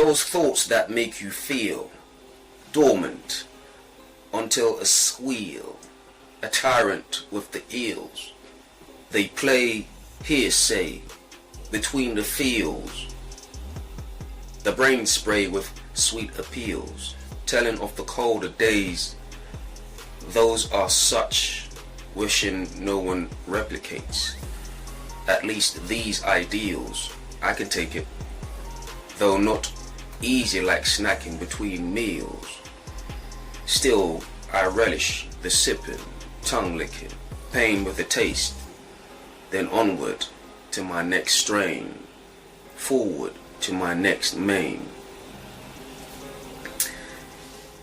those thoughts that make you feel dormant until a squeal, a tyrant with the eels. They play hearsay between the fields. The brain spray with sweet appeals, telling of the colder days. Those are such, wishing no one replicates. At least these ideals, I can take it, though not easy like snacking between meals. Still, I relish the sipping, tongue licking, pain with a taste, then onward to my next strain, forward to my next main.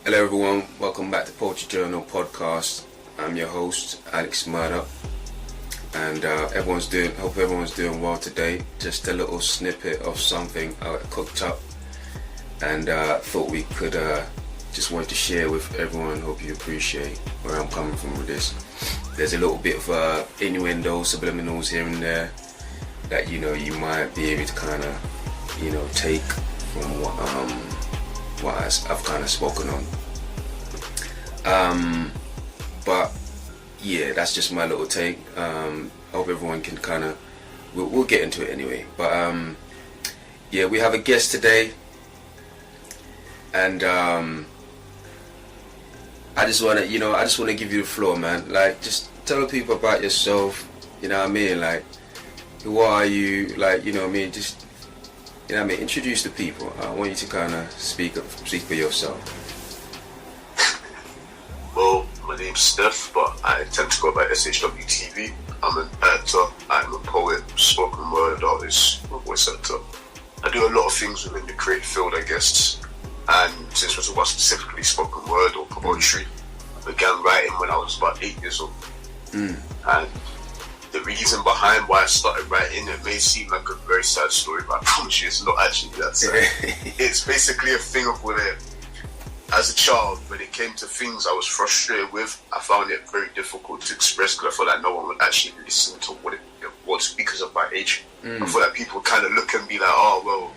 Hello everyone, welcome back to Poetry Journal Podcast. I'm your host, Alex Murdoch, and hope everyone's doing well today. Just a little snippet of something I cooked up, and thought we could just wanted to share with everyone. Hope you appreciate where I'm coming from with this. There's a little bit of innuendo, subliminals here and there that you might be able to kind of take from what I've kind of spoken on. But yeah, that's just my little take. Hope everyone can kind of we'll get into it anyway. But yeah, we have a guest today, and I just want to give you the floor, man. Like, just tell the people about yourself. You know what I mean? Like, who are you? Like, you know what I mean? Just, you know what I mean? Introduce the people. I want you to kind of speak for yourself. Well, my name's Steph, but I tend to go by SHWTV. I'm an actor, I'm a poet, spoken word artist, voice actor. I do a lot of things within the creative field, I guess. And since we're talking about specifically spoken word or poetry, I began writing when I was about 8 years old. And the reason behind why I started writing, it may seem like a very sad story, but I promise you it's not actually that sad. It's basically a thing of where, as a child, when it came to things I was frustrated with, I found it very difficult to express because I felt like no one would actually listen to what it was because of my age. I feel like people kind of look and be like, oh, well,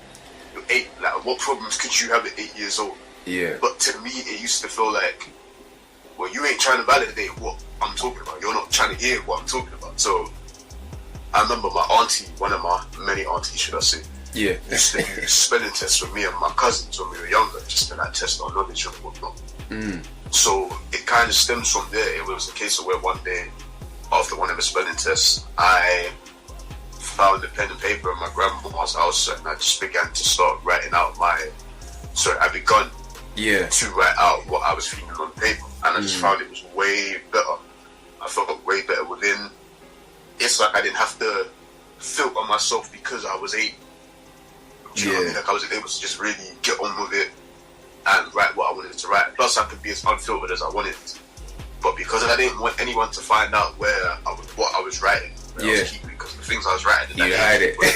you're 8, like, what problems could you have at 8 years old? Yeah. But to me, it used to feel like, well, you ain't trying to validate what I'm talking about. You're not trying to hear what I'm talking about. So I remember my auntie, one of my many aunties, should I say, used to do spelling tests with me and my cousins when we were younger, just to like test our knowledge and whatnot. So it kind of stems from there. It was a case of where one day, after one of the spelling tests, I found a pen and paper in my grandma's house, and I just began to start writing out I begun to write out what I was feeling on paper, and I just found it was way better. I felt way better within. It's like I didn't have to filter myself because I was 8. Do you know what I mean? Like, I was able to just really get on with it and write what I wanted to write. Plus, I could be as unfiltered as I wanted. But because I didn't want anyone to find out what I was writing, I was keeping, because the things I was writing, you hide it. Do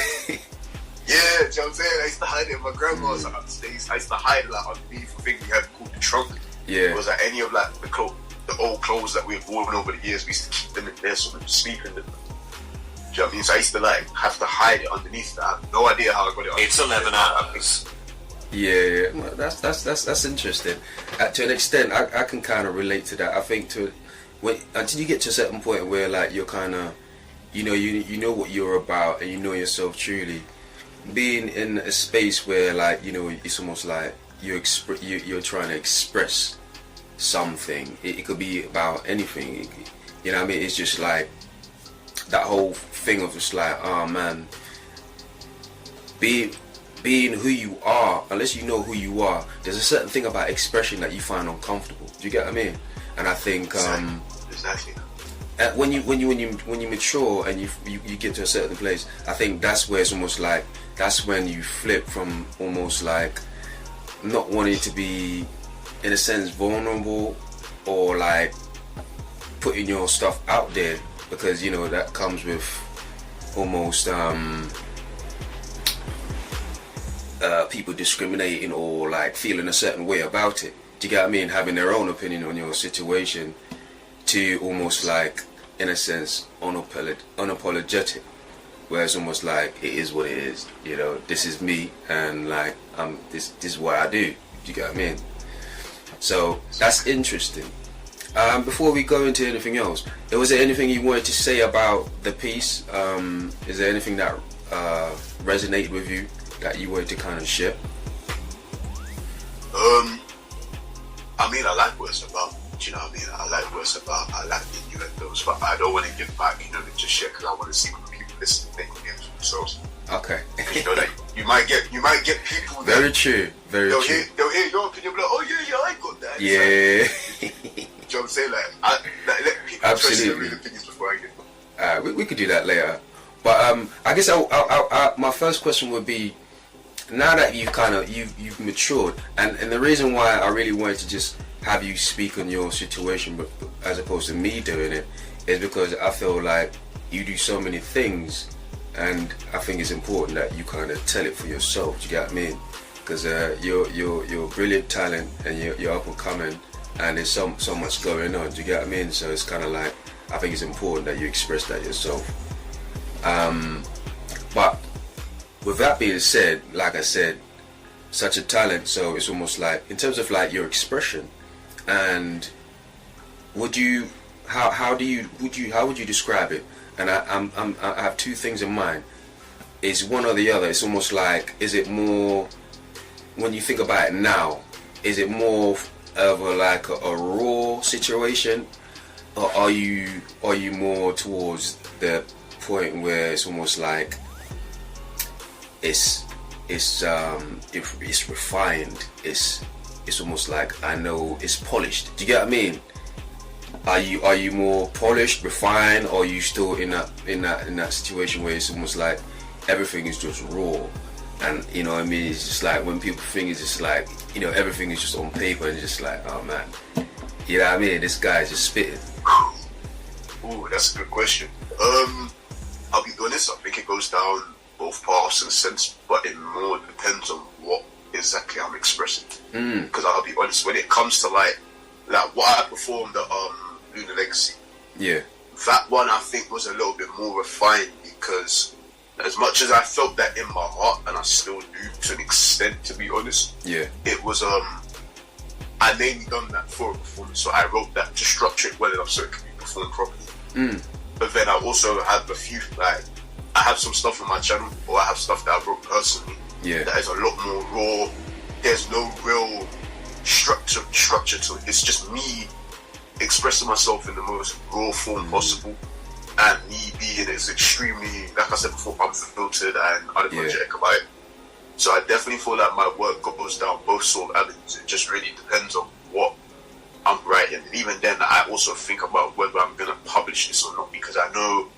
you know what I'm saying? I used to hide it in my grandma's house. I used to hide like underneath a thing we had called the trunk. It was like any of like the old clothes that we had worn over the years. We used to keep them in there so we could sleep in them. Do you know what I mean? So I used to like have to hide it underneath that. I have no idea how I got it. It's 11 hours. Yeah, well, that's interesting. To an extent, I can kind of relate to that. I think until you get to a certain point where like you're kind of, you know what you're about and you know yourself truly. Being in a space where like it's almost like you're trying to express something. It could be about anything. You know what I mean? It's just like that whole thing of just like, oh man, being who you are, unless you know who you are, there's a certain thing about expression that you find uncomfortable. Do you get what I mean? And I think exactly. When you mature and you get to a certain place, I think that's where it's almost like that's when you flip from almost like not wanting to be, in a sense, vulnerable or like putting your stuff out there, because that comes with almost people discriminating or like feeling a certain way about it. Do you get what I mean? Having their own opinion on your situation, to almost like, in a sense, unapologetic where it's almost like it is what it is. You know, this is me, and like this is what I do. You get what I mean? So that's interesting. Before we go into anything else, was there anything you wanted to say about the piece? Is there anything that resonated with you that you wanted to kind of share? I mean, I like what it's about. Do you know what I mean? I like what it's about. I like the innuendos, but I don't want to give back, you know, to just share, because I want to see what people listen to think games for themselves. Okay. You know, that you might get people. Very true. Very they'll true. They'll hear your opinion, be like, oh yeah, I got that. Yeah. Like, you know what I'm saying? Like, let people Absolutely. trust their opinions before I get them. We could do that later. But I guess my first question would be, now that you've matured, and the reason why I really wanted to just have you speak on your situation, but as opposed to me doing it, is because I feel like you do so many things, and I think it's important that you kind of tell it for yourself. Do you get what I mean? Because you're brilliant talent, and you're up and coming, and there's so much going on. Do you get what I mean? So it's kind of like, I think it's important that you express that yourself. But with that being said, like I said, such a talent, so it's almost like, in terms of like your expression, and how would you describe it? And I have two things in mind. Is one or the other? It's almost like, is it more, when you think about it now, is it more of a raw situation, or are you more towards the point where it's almost like it's refined, it's almost like, I know it's polished. Do you get what I mean? Are you more polished, refined, or are you still in that situation where it's almost like everything is just raw? And you know what I mean, it's just like when people think it's just like, you know, everything is just on paper, and just like, oh man, you know what I mean, this guy's just spitting. Ooh, that's a good question. I'll be honest, I think it goes down both paths in a sense, but it more depends on what exactly I'm expressing. Because I'll be honest, when it comes to like what I performed at Lunar Legacy, yeah, that one I think was a little bit more refined, because as much as I felt that in my heart, and I still do to an extent, to be honest, yeah, it was I mainly done that for a performance, so I wrote that to structure it well enough so it could be performed properly. But then I also have a few, like, I have some stuff on my channel, or I have stuff that I wrote personally, yeah, that is a lot more raw. There's no real structure to it. It's just me expressing myself in the most raw form possible, and me being as extremely, like I said before, unfiltered and unapologetic about it. So I definitely feel like my work goes down both sort of avenues. It just really depends on what I'm writing. And even then, I also think about whether I'm going to publish this or not, because I know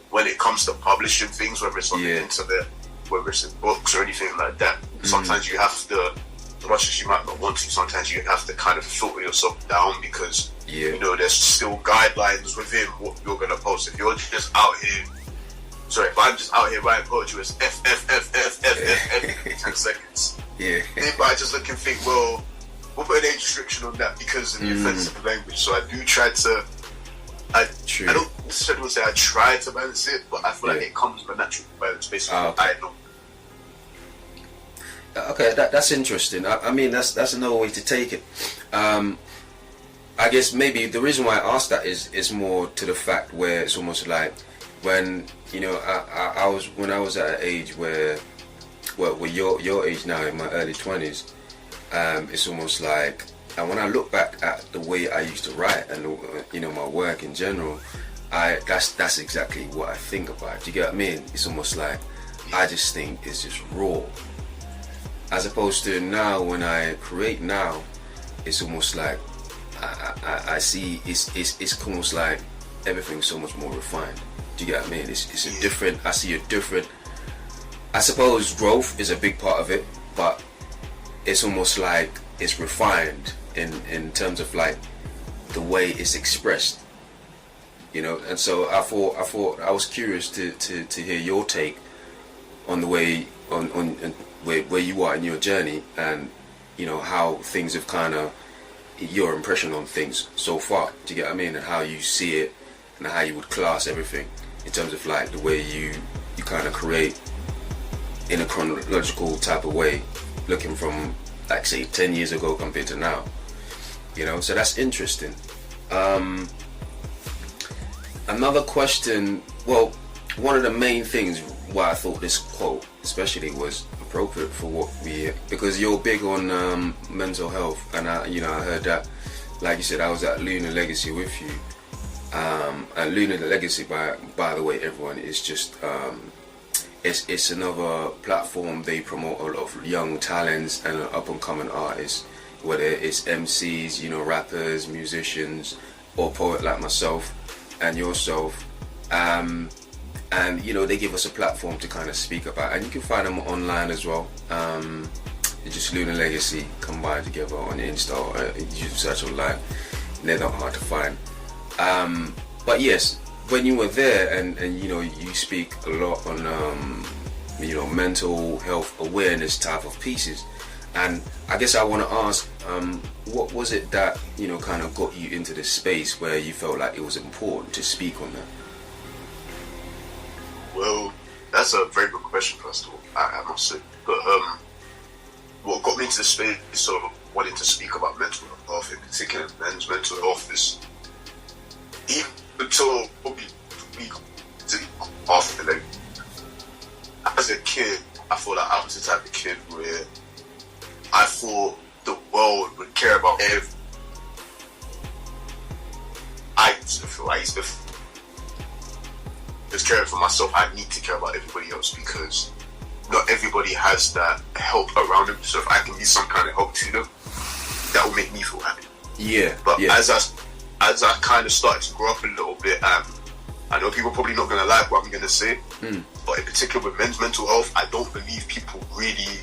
when it comes to publishing things, whether it's on the internet, whether it's in books or anything like that, sometimes you have to, as much as you might not want to, sometimes you have to kind of filter yourself down, because you know, there's still guidelines within what you're going to post. If you're just out here, if I'm just out here writing poetry as F every 10 seconds, they might just look and think, well, we'll put an age restriction on that because of the offensive language. So I do try to, I don't necessarily say I try to balance it, but I feel like it comes with a natural balance based on what I know. Okay, that's interesting. I mean, that's another way to take it. I guess maybe the reason why I asked that is more to the fact where it's almost like, when, you know, I was at an age where, well, with your age now, in my early 20s, it's almost like, and when I look back at the way I used to write and, you know, my work in general, that's exactly what I think about. Do you get what I mean? It's almost like, I just think it's just raw. As opposed to now, when I create now, it's almost like I see it's almost like everything's so much more refined. Do you get what I mean? It's a different. I see a different. I suppose growth is a big part of it, but it's almost like it's refined in terms of like the way it's expressed. You know, and so I was curious to hear your take on the way on where you are in your journey, and you know how things have kind of, your impression on things so far. Do you get what I mean? And how you see it, and how you would class everything in terms of like the way you you kind of create in a chronological type of way, looking from, like, say, 10 years ago compared to now. You know, so that's interesting. Another question, well, one of the main things why I thought this quote especially was appropriate for what we, because you're big on mental health, and I heard that, like you said, I was at Lunar Legacy with you, and Lunar Legacy, by the way, everyone, is just it's another platform. They promote a lot of young talents and up and coming artists, whether it's MCs, rappers, musicians, or poet like myself and yourself, and they give us a platform to kind of speak about, and you can find them online as well. It's just Lunar Legacy combined together on Insta, or you search online. They're not hard to find. But yes, when you were there, and you speak a lot on mental health awareness type of pieces, and I guess I want to ask, what was it that kind of got you into this space where you felt like it was important to speak on that? Well, that's a very good question, first of all, I must say. But what got me into the space of wanting to speak about mental health, in particular men's mental health, is even until probably after, like, as a kid, I thought that I was the type of kid where I thought the world would care about everything. I used to just caring for myself. I need to care about everybody else, because not everybody has that help around them. So if I can be some kind of help to them, that will make me feel happy. Yeah. But yeah. as I kind of started to grow up a little bit, I know people are probably not going to like what I'm going to say, but in particular with men's mental health, I don't believe people really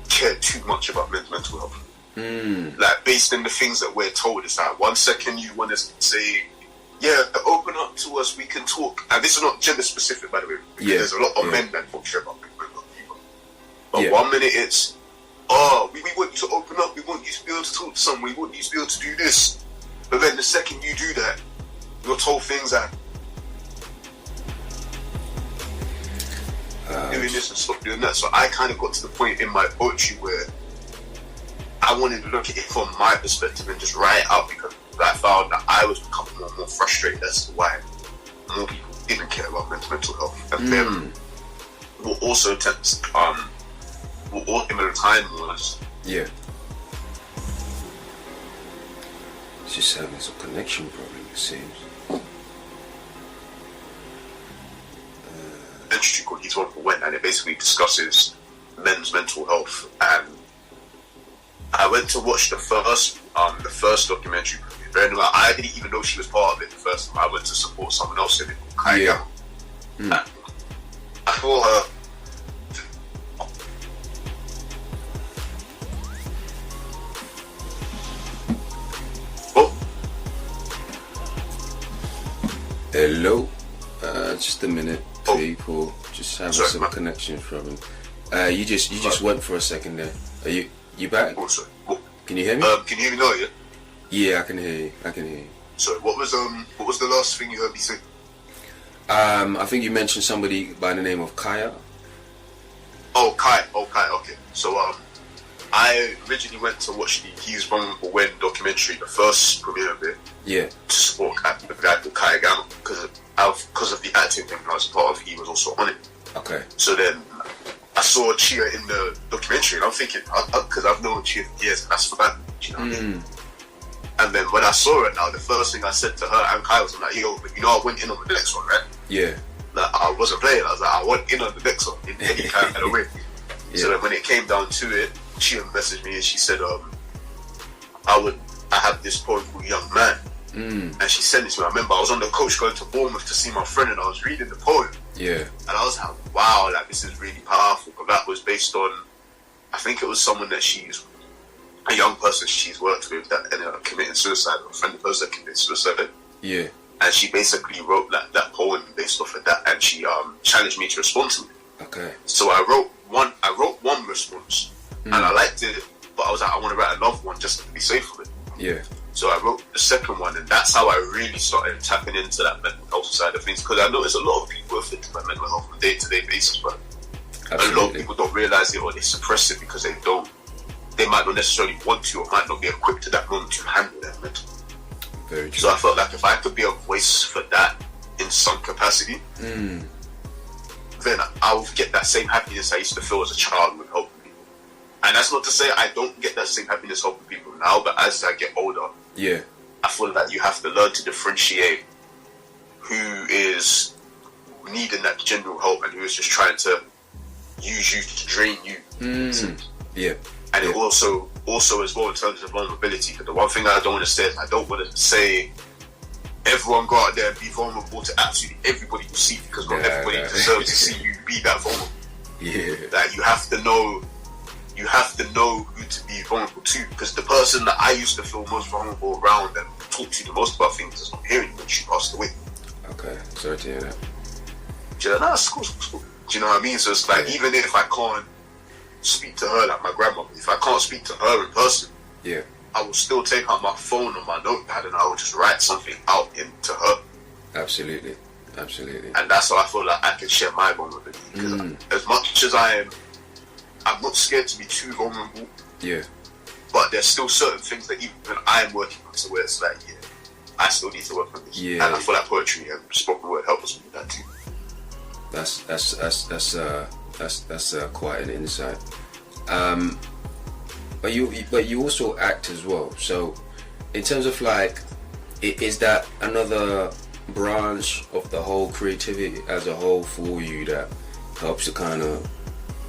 care too much about men's mental health. Like, based on the things that we're told, it's like 1 second you want to say, yeah, open up to us, we can talk. And this is not gender specific, by the way, because there's a lot of men that don't care about people. But 1 minute it's, we want you to open up, we want you to be able to talk to someone, we want you to be able to do this. But then the second you do that, you're told things like, doing this and stop doing that. So I kind of got to the point in my poetry where I wanted to look at it from my perspective and just write it out, because I found that I was becoming more and more frustrated as to why more people didn't care about mental health. And then what also tends, what ultimate time was, it's just having some connection problem, it seems. Entry called He's One for When, and it basically discusses men's mental health. And I went to watch the first documentary. I didn't even know she was part of it the first time. I went to support someone else in it, Kaya. I thought her. Hello, just a minute, people. Just having some connection problem. You just went for a second there. Are you back? Oh, sorry. Can you hear me? Can you hear me now? Yeah. Yeah, I can hear you. Sorry, what was the last thing you heard me say? I think you mentioned somebody by the name of Kaya. Oh, Kai. Okay. So I originally went to watch the He's One for When documentary, the first premiere of it. Yeah. To support the guy called Kai Gamma, because of the acting thing I was a part of. He was also on it. Okay. So then I saw Chia in the documentary, and I'm thinking, because I've known Chia for years, and that's fun. You know what I mean? And then when I saw it now, the first thing I said to her and Kai was like, yo, but I went in on the next one, right? Yeah. Like, I wasn't playing. I was like, I went in on the next one in any kind of way. So then when it came down to it, she messaged me and she said, I have this poem called Young Man. And she sent it to me. I remember I was on the coach going to Bournemouth to see my friend, and I was reading the poem. Yeah. And I was like, wow, like, this is really powerful. But that was based on, I think it was someone that a young person she's worked with that ended up committing suicide, or a friend of hers that committed suicide. Yeah. And she basically wrote that poem based off of that, and she challenged me to respond to it. Okay. So I wrote one response, and I liked it, but I was like, I want to write another one just to be safe with it. Yeah. So I wrote the second one, and that's how I really started tapping into that mental health side of things, because I noticed a lot of people are affected by mental health on a day-to-day basis, but a lot of people don't realize it, or they suppress it because they might not necessarily want to, or might not be equipped at that moment to handle their mental. Very true. So I felt like if I could be a voice for that in some capacity, then I will get that same happiness I used to feel as a child with helping people. And that's not to say I don't get that same happiness helping people now, but as I get older, I feel that you have to learn to differentiate who is needing that general help and who is just trying to use you to drain you. And it also as well in terms of vulnerability, because the one thing I don't want to say is I don't want to say everyone go out there and be vulnerable to absolutely everybody you see, because not everybody deserves to see you be that vulnerable. That you have to know who to be vulnerable to, because the person that I used to feel most vulnerable around and talk to the most about things is not here anymore. She passed away. Okay, sorry to hear that. Do you know, nah, it's cool. Do you know what I mean? So it's like, even if I can't speak to her like my grandma, if I can't speak to her in person, I will still take out my phone or my notepad and I will just write something out into her. Absolutely. And that's how I feel like I can share my vulnerability, because as much as I'm not scared to be too vulnerable, but there's still certain things that even I'm working on, so where it's like, I still need to work on this. And I feel like poetry and spoken word helps me with that too. That's quite an insight. But you also act as well. So, in terms of like, is that another branch of the whole creativity as a whole for you that helps to kind of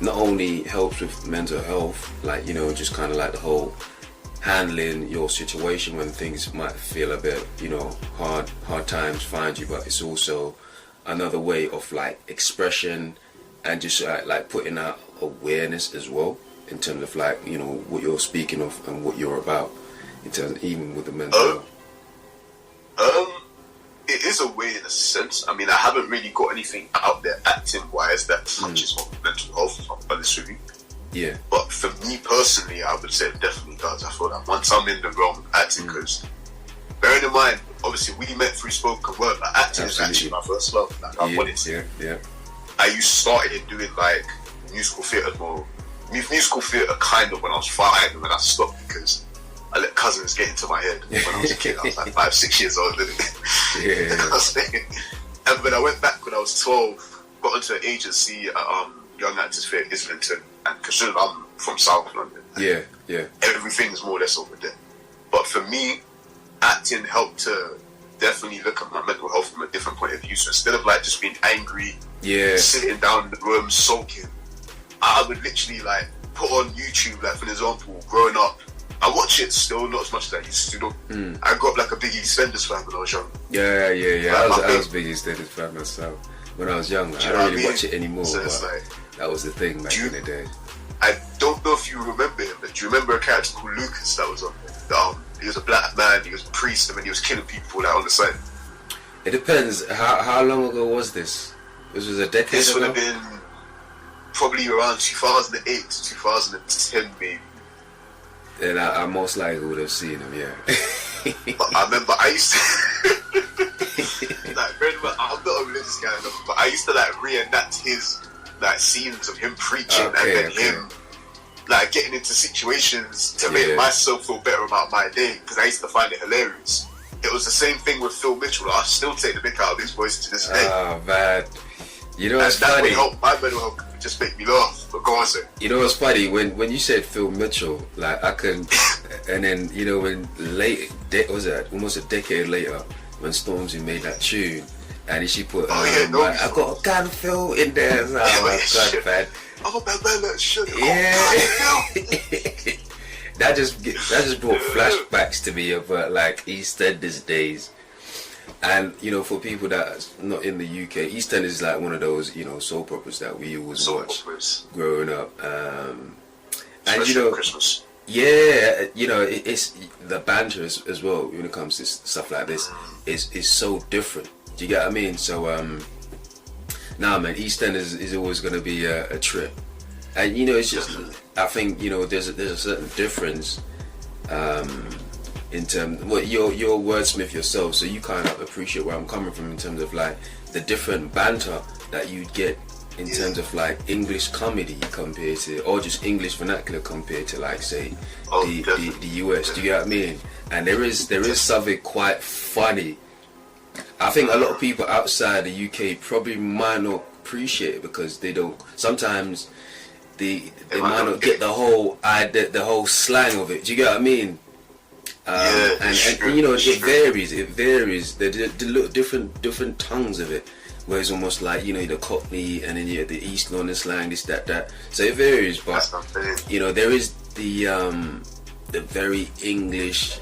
not only helps with mental health, like, you know, just kind of like the whole handling your situation when things might feel a bit, you know, hard times find you, but it's also another way of like expression and just like putting out awareness as well, in terms of like, you know, what you're speaking of and what you're about, in terms of, even with the mental health. It is a way in a sense. I mean, I haven't really got anything out there acting wise that touches on mental health, if I'm honest with you. But for me personally, I would say it definitely does. I feel like once I'm in the realm of acting, because bearing in mind, obviously we met through spoken word, but acting is actually my first love. Like, I wanted to. I started doing like musical theatre kind of when I was 5, and then I stopped because I let cousins get into my head when I was a kid. I was like 5-6 years old, didn't it? And when I went back when I was 12, got into an agency at Young Actors Theatre Islington, and considering I'm from South London, everything's more or less over there. But for me, acting helped to definitely look at my mental health from a different point of view. So instead of like just being angry, sitting down in the room sulking, I would literally like put on YouTube, like for example, growing up, I watch it still, not as much as I used to do. I grew up like a big EastEnders fan when I was young. I was a big EastEnders fan myself when I was young. I don't really watch it anymore, so but like, that was the thing back in the day. I don't know if you remember him, but do you remember a character called Lucas that was on there? He was a black man, he was a priest, and then he was killing people like on the side. It depends. How long ago was this? This was a decade ago? This would have been probably around 2008 to 2010 maybe. Then I most likely would have seen him, But I remember I used to like, I'm not a religious guy enough, but I used to like reenact his like scenes of him preaching and then him like getting into situations to make myself feel better about my day, because I used to find it hilarious. It was the same thing with Phil Mitchell. I still take the mick out of his voice to this day. Oh man, you know what's funny? My mental health could just make me laugh. But go on, sir. You know what's funny? When you said Phil Mitchell, like I can, and then you know when was that almost a decade later when Stormzy made that tune, and she put I got a gun Phil in there. Oh my god, man. I'm a bad man, shut up. That just brought flashbacks to me of like EastEnders days. And you know, for people that's not in the UK, EastEnders is like one of those, you know, soap operas that we always watch growing up. And you know, Christmas. You know, it's the banter as well when it comes to stuff like this is so different. Do you get what I mean? So nah, man, EastEnders is always going to be a trip. And you know, it's just, I think, you know, there's a certain difference in terms, well, you're a wordsmith yourself, so you kind of appreciate where I'm coming from in terms of like the different banter that you'd get in terms of like English comedy compared to, or just English vernacular compared to like say the US. Do you get what I mean? And there is something quite funny. I think a lot of people outside the UK probably might not appreciate it because they don't. Sometimes they might not get the whole slang of it. Do you get what I mean? And you know, it varies. It varies. The different tongues of it. Where it's almost like, you know, the Cockney and then you have the East London slang, this, that. So it varies, but you know, there is the very English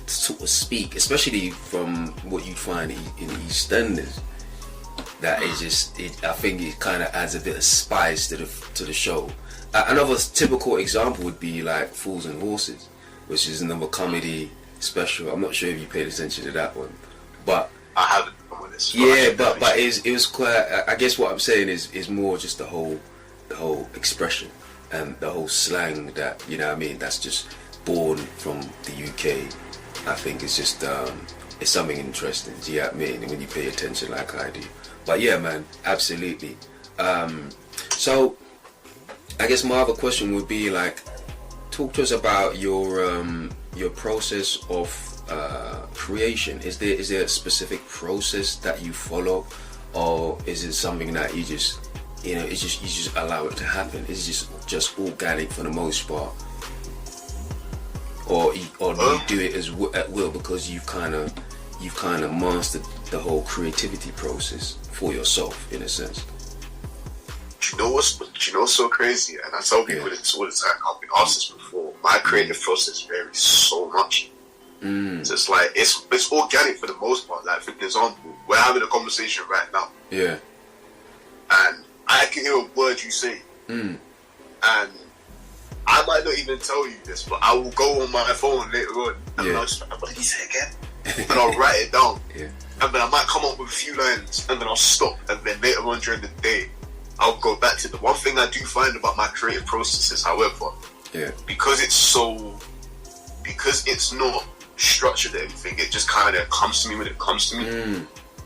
sort of speak, especially from what you find in EastEnders. That is just, I think it kind of adds a bit of spice to the show. Another typical example would be like Fools and Horses, which is another comedy special. I'm not sure if you paid attention to that one, but I haven't done with this. Yeah, but it was quite. I guess what I'm saying is more just the whole expression and the whole slang that, you know what I mean, that's just born from the UK. I think it's just it's something interesting. Do you know what I mean? When you pay attention like I do. But yeah, man, absolutely. So I guess my other question would be like, talk to us about your process of creation. Is there a specific process that you follow, or is it something that you just, you know, you just allow it to happen? Is it just organic for the most part, or do you do it at will because you've kind of mastered the whole creativity process for yourself in a sense? Do you know what's so crazy? And I tell people this all the time. I've been asked this before. My creative process varies so much. So it's like it's organic for the most part. Like, for example, we're having a conversation right now. Yeah. And I can hear a word you say. And I might not even tell you this, but I will go on my phone later on and I'll just, what did he say again? And I'll write it down. Yeah. And then I might come up with a few lines and then I'll stop, and then later on during the day I'll go back to the one thing I do find about my creative processes, however, because it's not structured or anything, it just kind of comes to me when it comes to me.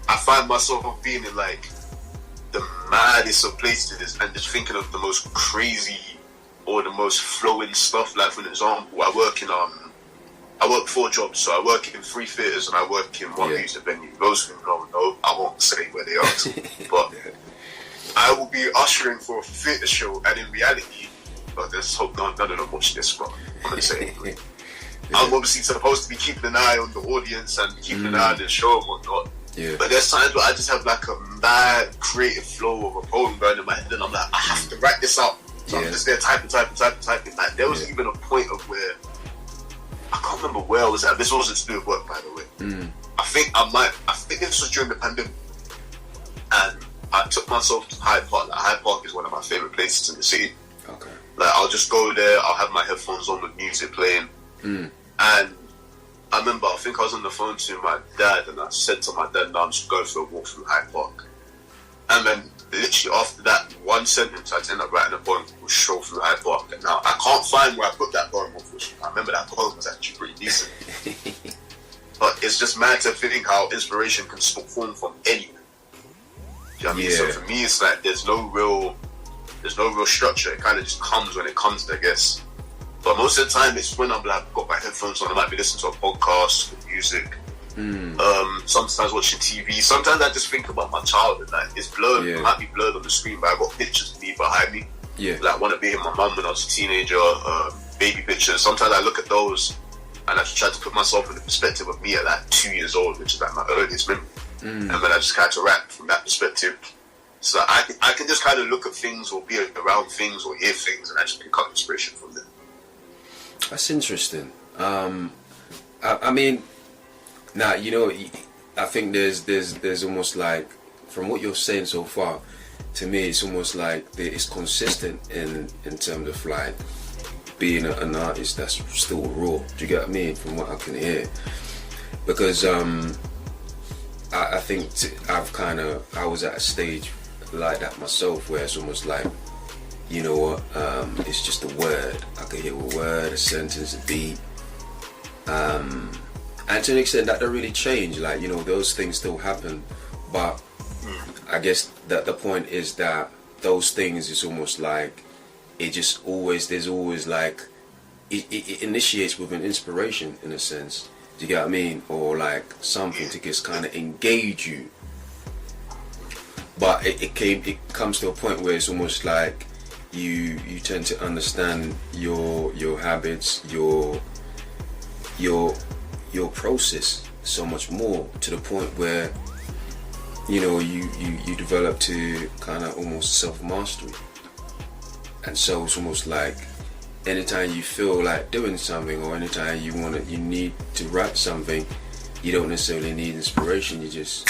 I find myself being in like the maddest of places and just thinking of the most crazy or the most flowing stuff. Like, for example, I work 4 jobs, so I work in 3 theatres and I work in 1 music venue. Those who don't know, I won't say where they are, but I will be ushering for a theatre show, and in reality, but let's hope none of them watch this, but I'm going to say it anyway. I'm obviously supposed to be keeping an eye on the audience and keeping an eye on the show and whatnot. Yeah. But there's times where I just have like a mad creative flow of a poem going in my head, and I'm like, I have to write this out. So I'm just there typing. Like, there was even a point of where I can't remember where I was at. This wasn't to do with work, by the way. I think this was during the pandemic, and I took myself to Hyde Park. Like, Hyde Park is one of my favourite places in the city. Okay. Like, I'll just go there, I'll have my headphones on with music playing. And I remember, I think I was on the phone to my dad, and I said to my dad, no, I'm just going for a walk through Hyde Park. And then literally after that one sentence, I ended up writing a poem called Stroll Through Hyde Park. And now I can't find where I put that poem, unfortunately. I remember that poem was actually pretty decent. But it's just mad to think how inspiration can form from anywhere. Do you know what I mean? So for me, it's like there's no real structure. It kind of just comes when it comes, I guess. But most of the time, it's when I'm like, got my headphones on, I might be listening to a podcast, music, sometimes watching TV. Sometimes I just think about my childhood. Like, it's blurred, it might be blurred on the screen, but I got pictures of me behind me. Yeah. Like, one of being my mum when I was a teenager, baby pictures. Sometimes I look at those and I try to put myself in the perspective of me at like 2 years old, which is like my earliest memory. And then I just kind of rap from that perspective. So I can just kind of look at things or be around things or hear things, and I just pick up inspiration from them. That's interesting. I mean, now, you know, I think there's almost like, from what you're saying so far, to me, it's almost like it's consistent in terms of like being an artist that's still raw. Do you get what I mean? From what I can hear, because I think I was at a stage like that myself, where it's almost like you know what, it's just a word. I could hear a word, a sentence, a beat. And to an extent that don't really change, like, you know, those things still happen, but I guess that the point is that those things is almost like there's always like it initiates with an inspiration in a sense. Do you get what I mean? Or like something to just kind of engage you. But it comes to a point where it's almost like you tend to understand your habits, your process so much more, to the point where, you know, you develop to kind of almost self-mastery. And so it's almost like anytime you feel like doing something, or anytime you need to write something, you don't necessarily need inspiration, you just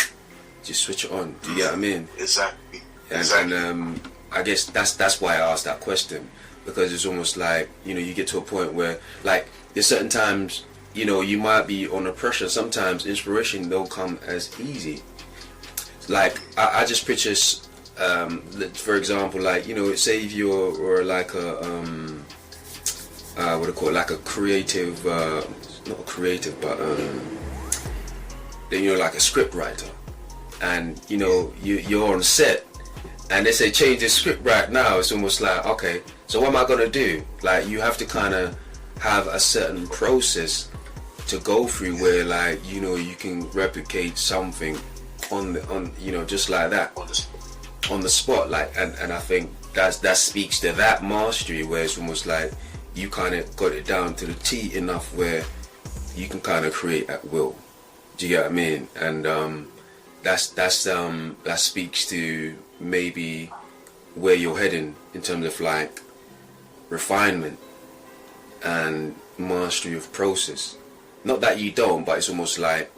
switch it on. Do you get what I mean? Exactly. And I guess that's why I asked that question, because it's almost like, you know, you get to a point where, like, there's certain times, you know, you might be under pressure. Sometimes inspiration don't come as easy. Like, I just picture, for example, like, you know, say if you're like a what do you call it, like a creative, not a creative, but then you're like a script writer, and you know you're on set, and they say change the script right now. It's almost like, okay, so what am I gonna do? Like, you have to kind of have a certain process to go through where, like, you know, you can replicate something on you know, just like that on the spot. Like, and I think that speaks to that mastery, where it's almost like you kind of got it down to the T enough where you can kind of create at will. Do you get what I mean? And that speaks to maybe where you're heading in terms of like refinement and mastery of process. Not that you don't, but it's almost like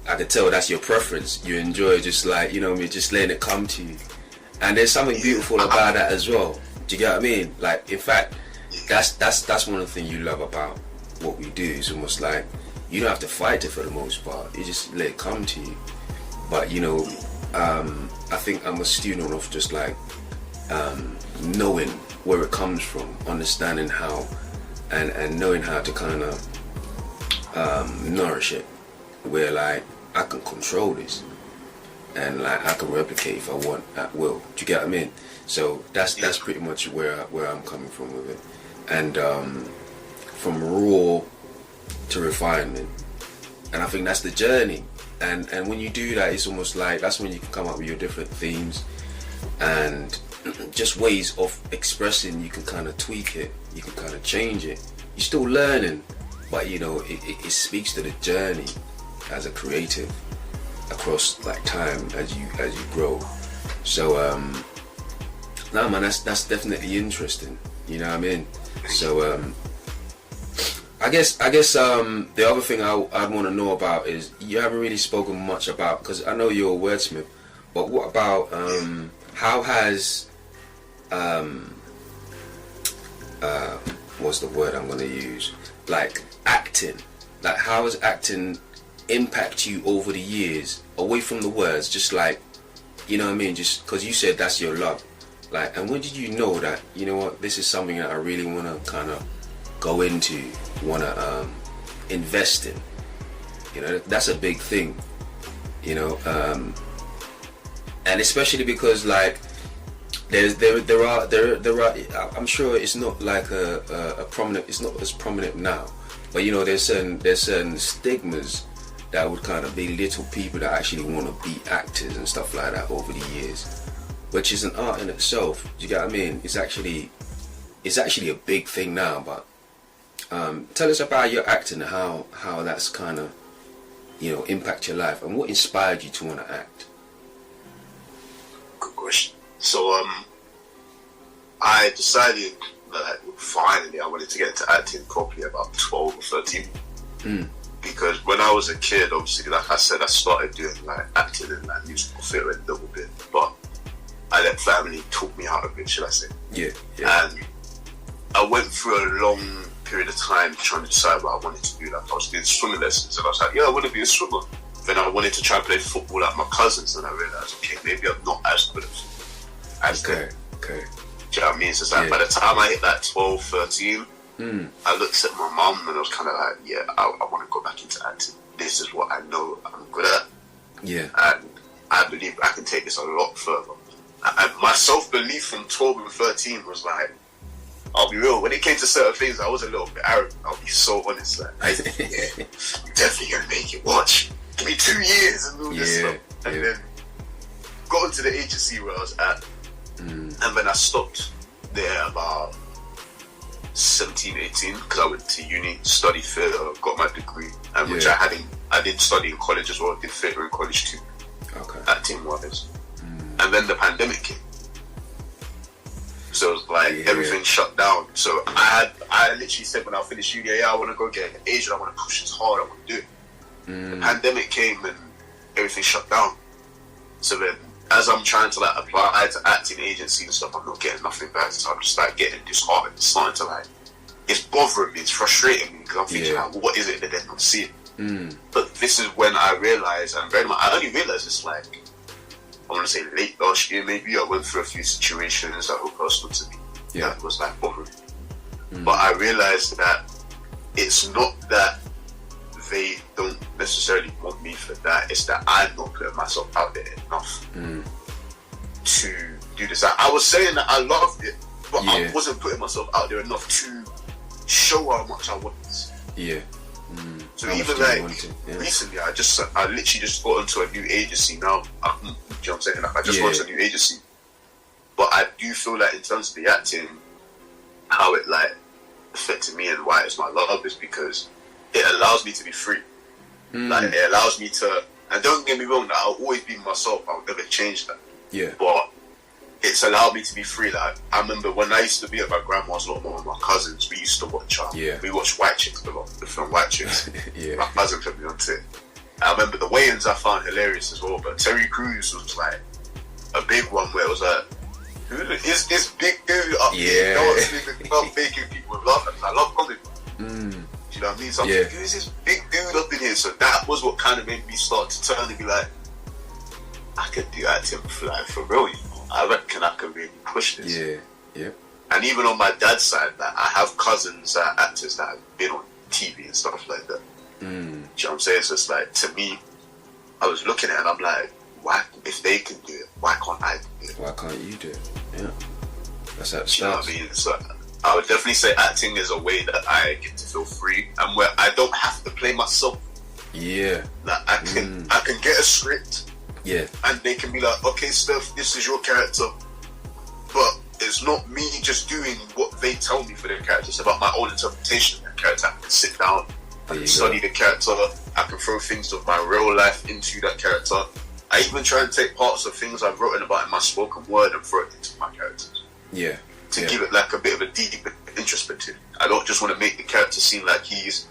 I could tell that's your preference. You enjoy just, like, you know what I mean, just letting it come to you. And there's something beautiful about that as well. Do you get what I mean? Like, in fact, that's one of the things you love about what we do. It's almost like you don't have to fight it for the most part. You just let it come to you. But, you know, I think I'm a student of just like knowing where it comes from, understanding how, and knowing how to kind of nourish it, where like I can control this, and like I can replicate if I want at will. Do you get what I mean? So that's pretty much where I'm coming from with it, and from raw to refinement. And I think that's the journey. And when you do that, it's almost like that's when you can come up with your different themes and just ways of expressing. You can kind of tweak it, you can kind of change it. You're still learning, but you know, it speaks to the journey as a creative across like time as you grow. So nah, man, that's definitely interesting. You know what I mean? So I guess the other thing I want to know about is, you haven't really spoken much about, because I know you're a wordsmith, but what about how has what's the word I'm going to use, like acting, like how has acting impact you over the years, away from the words, just like, you know what I mean, just because you said that's your love, like, and when did you know that, you know what, this is something that I really want to kind of go into, want to invest in? You know, that's a big thing, you know, and especially because like there are I'm sure it's not like a prominent, it's not as prominent now, but you know, there's certain stigmas that would kind of belittle people that actually want to be actors and stuff like that over the years, which is an art in itself. Do you get what I mean? It's actually a big thing now. But tell us about your acting and how that's kind of, you know, impact your life, and what inspired you to want to act. Good question. So I decided that finally I wanted to get into acting properly about 12 or 13. Because when I was a kid, obviously, like I said, I started doing like acting and like musical theatre a little bit, but I let family taught me how to bit, should I say? Yeah. And I went through a long period of time trying to decide what I wanted to do. Like, I was doing swimming lessons, and I was like, yeah, I want to be a swimmer. Then I wanted to try and play football like my cousins, and I realised, okay, maybe I'm not as good as them. Okay. Do you know what I mean? So it's like, by the time I hit that 12, 13, I looked at my mum and I was kind of like, yeah, I want to go back into acting. This is what I know I'm good at. Yeah. And I believe I can take this a lot further. And my self-belief from 12 and 13 was like, I'll be real, when it came to certain things, I was a little bit arrogant. I'll be so honest. Like, yeah, I'm definitely going to make it. Watch. Give me 2 years and all this stuff. And then got into the agency where I was at. And then I stopped there about 17, 18, because I went to uni, studied theatre, got my degree, and which I did study in college as well, did theatre in college too, acting-wise. And then the pandemic came. So it was like everything shut down. So I literally said when I finished uni, I want to go get an agent, I want to push this hard, I want to do it. The pandemic came and everything shut down. So then as I'm trying to like apply to acting agency and stuff, I'm not getting nothing back. So I'm just like getting disheartened. It's starting to like, it's bothering me, it's frustrating me because I'm thinking, like, what is it that they're not seeing? But this is when I realised, and very much, I only realised it's like, I want to say late last year maybe, I went through a few situations that were personal to me that was like bothering me. But I realised that it's not that they don't necessarily want me for that, it's that I'm not putting myself out there enough to do this. I was saying that I loved it, but I wasn't putting myself out there enough to show how much I want this. So how even like recently, I literally just got into a new agency now. Do you know what I'm saying? Like, I just got into a new agency, but I do feel like in terms of the acting, how it like affected me and why it's my love is because it allows me to be free. Like it allows me to, and don't get me wrong, that I'll always be myself. I'll never change that. But it's allowed me to be free. Like I remember when I used to be at my grandma's a lot more with my cousins. We used to watch. We watched White Chicks a lot. The film White Chicks. My cousin put me onto it. I remember the Wayans I found hilarious as well. But Terry Crews was like a big one where it was like, who is this big dude up here? Not making people laugh. I love comedy. Do you know what I mean? So I'm like, who is this big dude up in here? So that was what kind of made me start to turn and be like, I could do acting for real. You know? I reckon I could really push this. And even on my dad's side, like, I have cousins that are actors that have been on TV and stuff like that. Do you know what I'm saying? So it's like, to me, I was looking at it and I'm like, why, if they can do it, why can't I do it? Why can't you do it? That's how it starts. You know what I mean? So I would definitely say acting is a way that I get to feel free and where I don't have to play myself. Like I can get a script. And they can be like, okay, Steph, this is your character. But it's not me just doing what they tell me for their character. It's about my own interpretation of their character. I can sit down, I can study the character, I can throw things of my real life into that character. I even try and take parts of things I've written about in my spoken word and throw it into my characters. To give it like a bit of a deep introspective. I don't just want to make the character seem like he's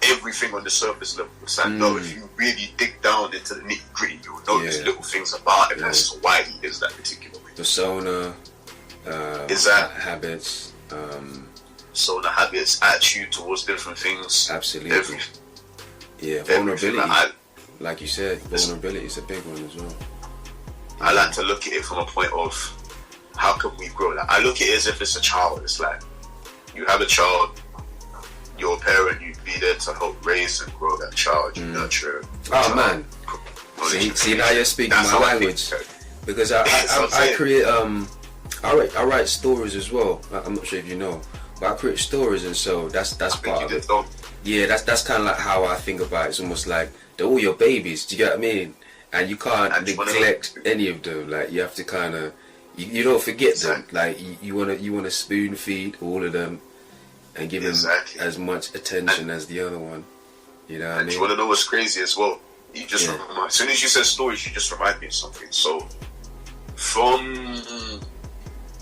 everything on the surface level. So I know if you really dig down into the nitty gritty, you'll notice little things about him as to why he is that particular way. Persona, habits, persona, habits, attitude towards different things. Absolutely. Vulnerability. Like you said, vulnerability is a big one as well. I like to look at it from a point of how can we grow? Like, I look at it as if it's a child. It's like you have a child. You're a parent, you'd be there to help raise and grow that child, you nurture. Oh man, see now you're speaking my language. Because I create, I write stories as well. I'm not sure if you know, but I create stories, and so that's part of it. That's kind of like how I think about it. It's almost like they're all your babies. Do you get what I mean? And you can't neglect any of them. Like you have to kind of, you don't forget them. Like you wanna spoon feed all of them. And give him as much attention as the other one. You know what I mean? You want to know what's crazy as well? You just as soon as you said stories, you just remind me of something. So, from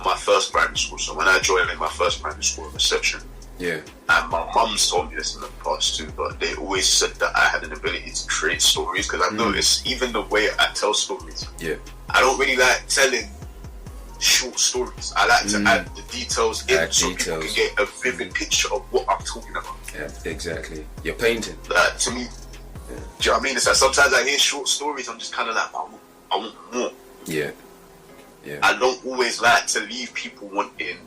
my first primary school, so when I joined in my first primary school reception, and my mum's told me this in the past too, but they always said that I had an ability to create stories because I noticed even the way I tell stories, I don't really like telling short stories. I like to add the details in so people can get a vivid picture of what I'm talking about. Exactly. You're painting. To me, do you know what I mean? It's like sometimes I hear short stories, I'm just kind of like, I want more. Yeah. I don't always like to leave people wanting.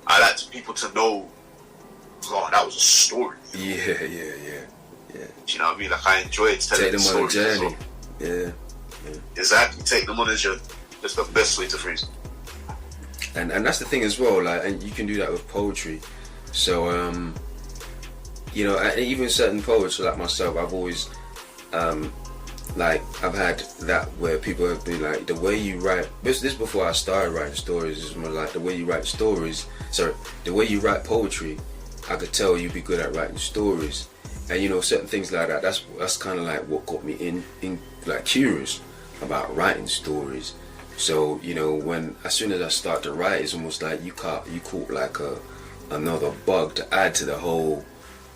I like people to know, oh, that was a story. Yeah. Do you know what I mean? Like, I enjoy telling Take them on a journey. So, yeah. Exactly. Take them on a journey. That's the best way to phrase it. And that's the thing as well. Like, and you can do that with poetry. So, you know, and even certain poets like myself, I've always, like, I've had that where people have been like, the way you write. This before I started writing stories. Is more like the way you write stories. Sorry, the way you write poetry. I could tell you'd be good at writing stories. And you know, certain things like that. That's kind of like what got me in like curious about writing stories. So you know, as soon as I start to write, it's almost like you caught like another bug to add to the whole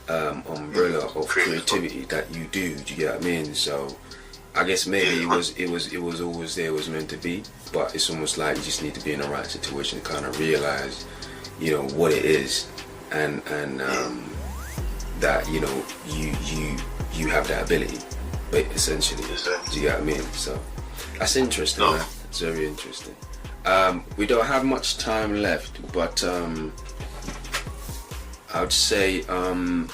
umbrella of creativity that you do. Do you get what I mean? So I guess maybe it was always there, it was meant to be. But it's almost like you just need to be in the right situation to kind of realize, you know, what it is, and that you know you have that ability, but essentially, do you get what I mean? So that's interesting, man. It's very interesting. We don't have much time left, but I would say, why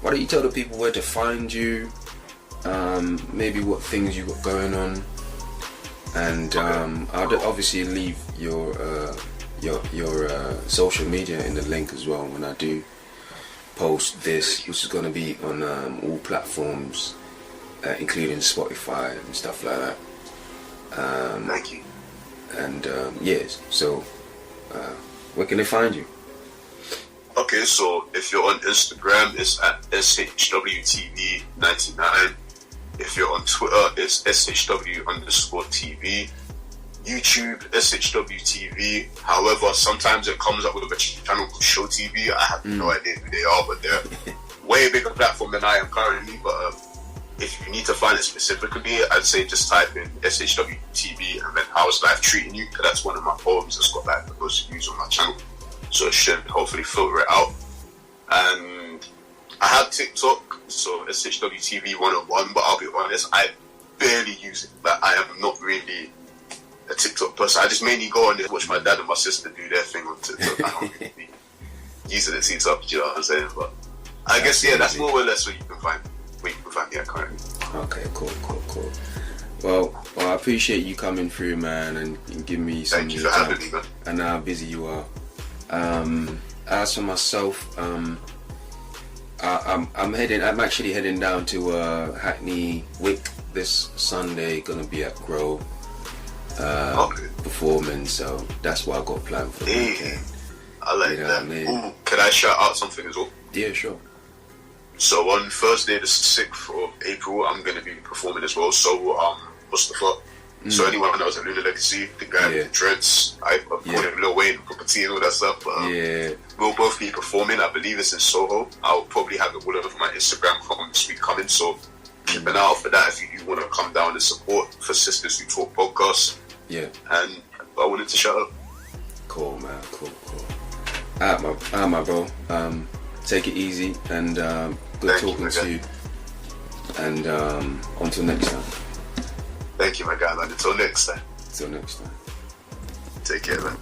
don't you tell the people where to find you, maybe what things you got going on, and I'll obviously leave your social media in the link as well when I do post this, which is going to be on all platforms, including Spotify and stuff like that. Thank you. And yes, so where can they find you? Okay, so if you're on Instagram, it's at SHWTV99. If you're on Twitter, it's SHW_TV. YouTube, SHWTV. However, sometimes it comes up with a channel called Show TV. I have no idea who they are, but they're way bigger platform than I am currently. But if you need to find it specifically, I'd say just type in SHWTV and then How's Life Treating You? Because that's one of my poems that's got like the most views on my channel. So it should hopefully filter it out. And I have TikTok, so SHWTV101, but I'll be honest, I barely use it. Like, I am not really a TikTok person. I just mainly go on there, watch my dad and my sister do their thing on TikTok. I don't really use it to TikTok, do you know what I'm saying? But I guess, yeah, that's more or less what you can find. Me currently. Okay, cool. Well, I appreciate you coming through, man, and giving me some. Thank you for having me, man. And how busy you are. As for myself, I'm actually heading down to Hackney Wick this Sunday. Gonna be at Grove performing, so that's what I got planned for the weekend. I like you know that. What I mean? Ooh, can I shout out something as well? Yeah, sure. So on Thursday the 6th of April, I'm going to be performing as well. So Mustafa. So anyone that was at Lunar Legacy, the guy with the dreads, I called him Lil Wayne, Booker T and all that stuff. But we'll both be performing. I believe it's in Soho. I'll probably have it all over my Instagram from this week coming. So keep an eye out for that if you do want to come down and support for Sisters Who Talk podcast. Yeah. And I wanted to shout out. Cool, man. Cool. Alright, my bro. Take it easy and good talking to you. And until next time. Thank you, my guy, man. Until next time. Take care, man.